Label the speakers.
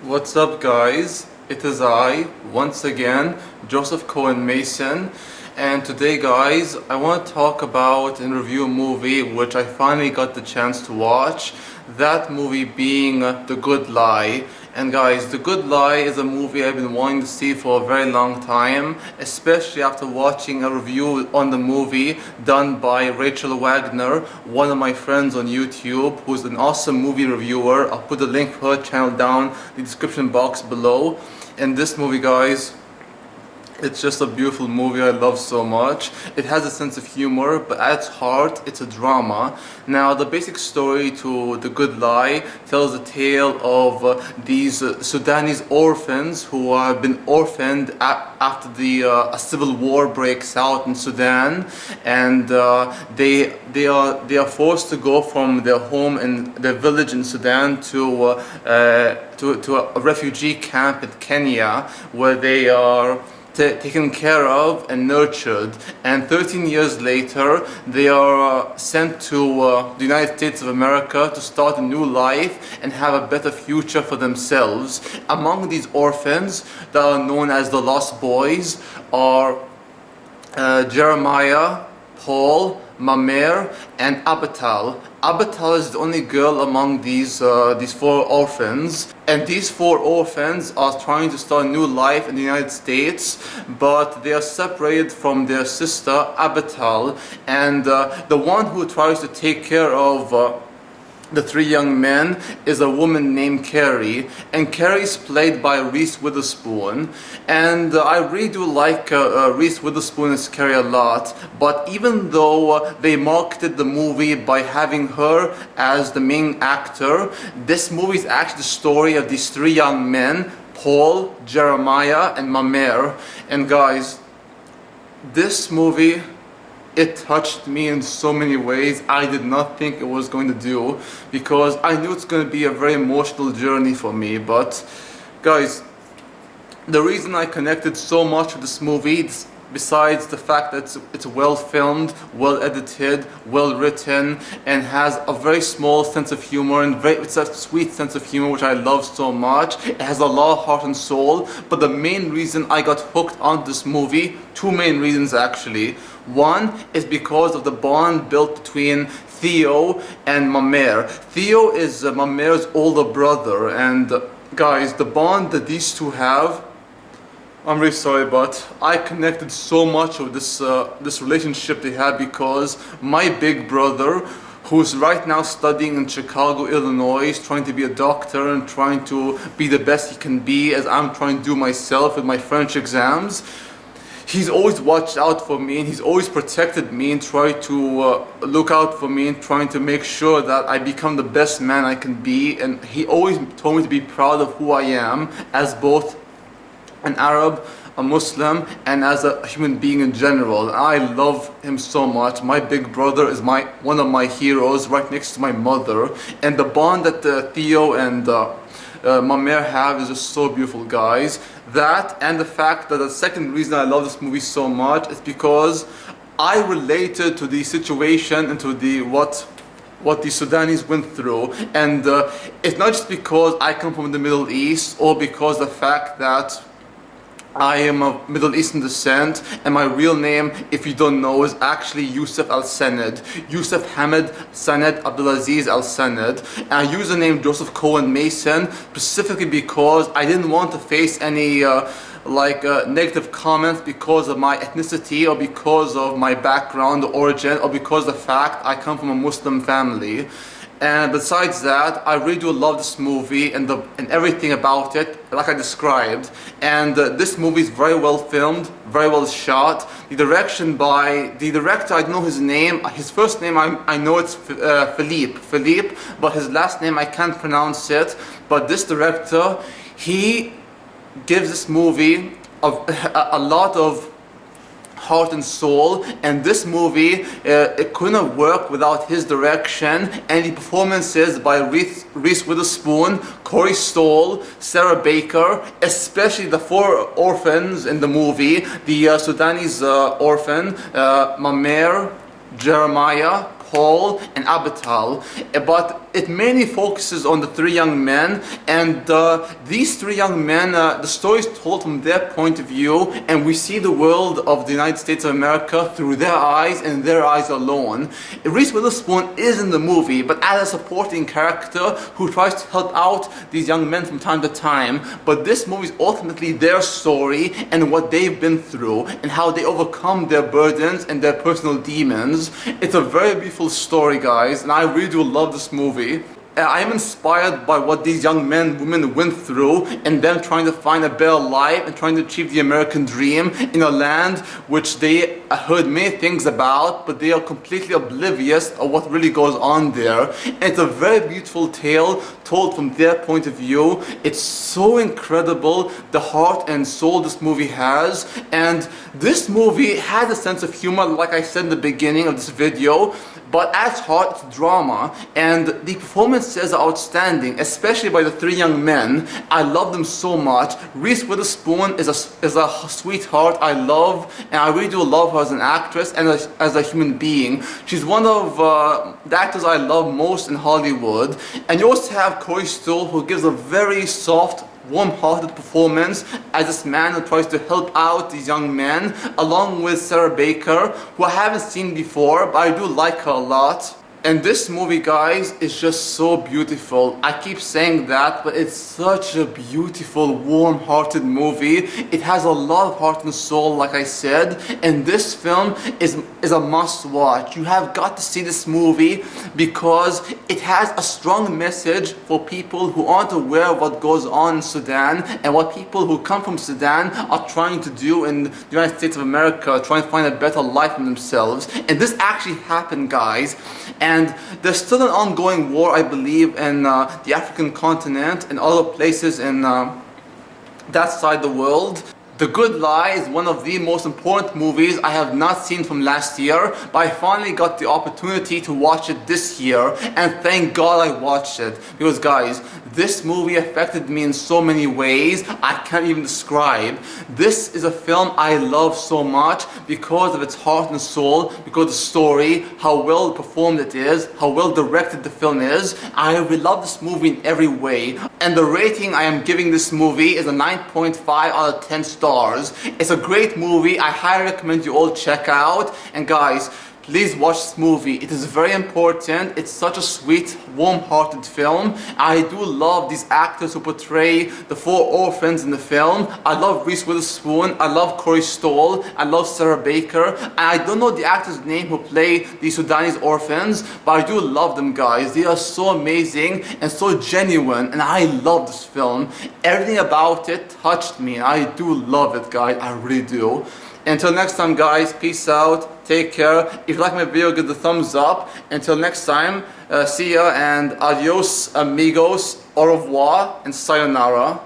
Speaker 1: What's up, guys? It is I, once again, Joseph Cohen Mason, and today, guys, I want to talk about and review a movie which I finally got the chance to watch. That movie being The Good Lie. And guys, The Good Lie is a movie I've been wanting to see for a very long time, especially after watching a review on the movie done by Rachel Wagner, one of my friends on YouTube, who's an awesome movie reviewer. I'll put the link for her channel down in the description box below. And this movie, guys, it's just a beautiful movie I love so much. It has a sense of humor, but at its heart, it's a drama. Now, the basic story to The Good Lie tells the tale of these Sudanese orphans who have been orphaned after a civil war breaks out in Sudan, and they are forced to go from their home in their village in Sudan to a refugee camp in Kenya, where they are taken care of and nurtured, and 13 years later they are sent to the United States of America to start a new life and have a better future for themselves. Among these orphans that are known as the Lost Boys are Jeremiah, Paul, Mamer, and Abatal. Abatal is the only girl among these four orphans, and these four orphans are trying to start a new life in the United States, but they are separated from their sister Abatal, and the one who tries to take care of the three young men is a woman named Carrie, and Carrie is played by Reese Witherspoon, and I really do like Reese Witherspoon as Carrie a lot. But even though they marketed the movie by having her as the main actor, this movie is actually the story of these three young men, Paul, Jeremiah, and Mamer. And guys, this movie, it touched me in so many ways I did not think it was going to do, because I knew it's going to be a very emotional journey for me. But guys, the reason I connected so much with this movie, besides the fact that it's well filmed, well edited, well written, and has a very small sense of humor, and it's a sweet sense of humor which I love so much. It has a lot of heart and soul. But the main reason I got hooked on this movie, two main reasons actually. One is because of the bond built between Theo and Mamer. Theo is Mamer's older brother, and guys, the bond that these two have, I'm really sorry, but I connected so much with this relationship they had, because my big brother, who's right now studying in Chicago, Illinois, trying to be a doctor and trying to be the best he can be, as I'm trying to do myself with my French exams, he's always watched out for me, and he's always protected me and tried to look out for me and trying to make sure that I become the best man I can be. And he always told me to be proud of who I am as both an Arab, a Muslim, and as a human being in general. I love him so much. My big brother is one of my heroes, right next to my mother. And the bond that Theo and Mamer have is just so beautiful, guys. That, and the fact that the second reason I love this movie so much is because I related to the situation and to what the Sudanese went through. And it's not just because I come from the Middle East, or because the fact that I am of Middle Eastern descent, and my real name, if you don't know, is actually Yusuf Al-Sanad. Yusuf Hamid Sanad Abdulaziz Al-Sanad. And I use the name Joseph Cohen Mason specifically because I didn't want to face any negative comments because of my ethnicity, or because of my background, origin, or because of the fact I come from a Muslim family. And besides that, I really do love this movie and everything about it, like I described. And this movie is very well filmed, very well shot. The direction by the director, I don't know his name. His first name, I know it's Philippe, but his last name I can't pronounce it. But this director, he gives this movie a lot of heart and soul, and this movie it couldn't work without his direction and the performances by Reese Witherspoon, Corey Stoll, Sarah Baker, especially the four orphans in the movie, the Sudanese orphan, Mamer, Jeremiah, Paul and Abital, but it mainly focuses on the three young men, and these three young men, the story is told from their point of view, and we see the world of the United States of America through their eyes and their eyes alone. Reese Witherspoon is in the movie, but as a supporting character who tries to help out these young men from time to time, but this movie is ultimately their story and what they've been through and how they overcome their burdens and their personal demons. It's a very beautiful story, guys, and I really do love this movie. I am inspired by what these young men and women went through and them trying to find a better life and trying to achieve the American dream in a land which they heard many things about, but they are completely oblivious of what really goes on there. And it's a very beautiful tale told from their point of view. It's so incredible, the heart and soul this movie has. And this movie has a sense of humor, like I said in the beginning of this video, but at heart it's drama, and the performances are outstanding, especially by the three young men. I love them so much. Reese Witherspoon is a sweetheart I love, and I really do love her as an actress and as a human being. She's one of the actors I love most in Hollywood. And you also have Corey Stoll, who gives a very soft, warm-hearted performance as this man who tries to help out these young men, along with Sarah Baker, who I haven't seen before, but I do like her a lot. And this movie, guys, is just so beautiful. I keep saying that, but it's such a beautiful, warm-hearted movie. It has a lot of heart and soul, like I said, and this film is a must-watch. You have got to see this movie because it has a strong message for people who aren't aware of what goes on in Sudan and what people who come from Sudan are trying to do in the United States of America, trying to find a better life for themselves. And this actually happened, guys. And there's still an ongoing war, I believe, in the African continent and other places in that side of the world. The Good Lie is one of the most important movies I have not seen from last year, but I finally got the opportunity to watch it this year, and thank God I watched it. Because guys, this movie affected me in so many ways I can't even describe. This is a film I love so much because of its heart and soul, because of the story, how well performed it is, how well directed the film is. I really love this movie in every way. And the rating I am giving this movie is a 9.5 out of 10 stars. It's a great movie. I highly recommend you all check out. And guys, please watch this movie. It is very important. It's such a sweet, warm-hearted film. I do love these actors who portray the four orphans in the film. I love Reese Witherspoon. I love Corey Stoll. I love Sarah Baker. And I don't know the actor's name who play the Sudanese orphans, but I do love them, guys. They are so amazing and so genuine, and I love this film. Everything about it touched me. I do love it, guys. I really do. Until next time, guys, peace out, take care. If you like my video, give the thumbs up. Until next time, see ya and adios amigos, au revoir and sayonara.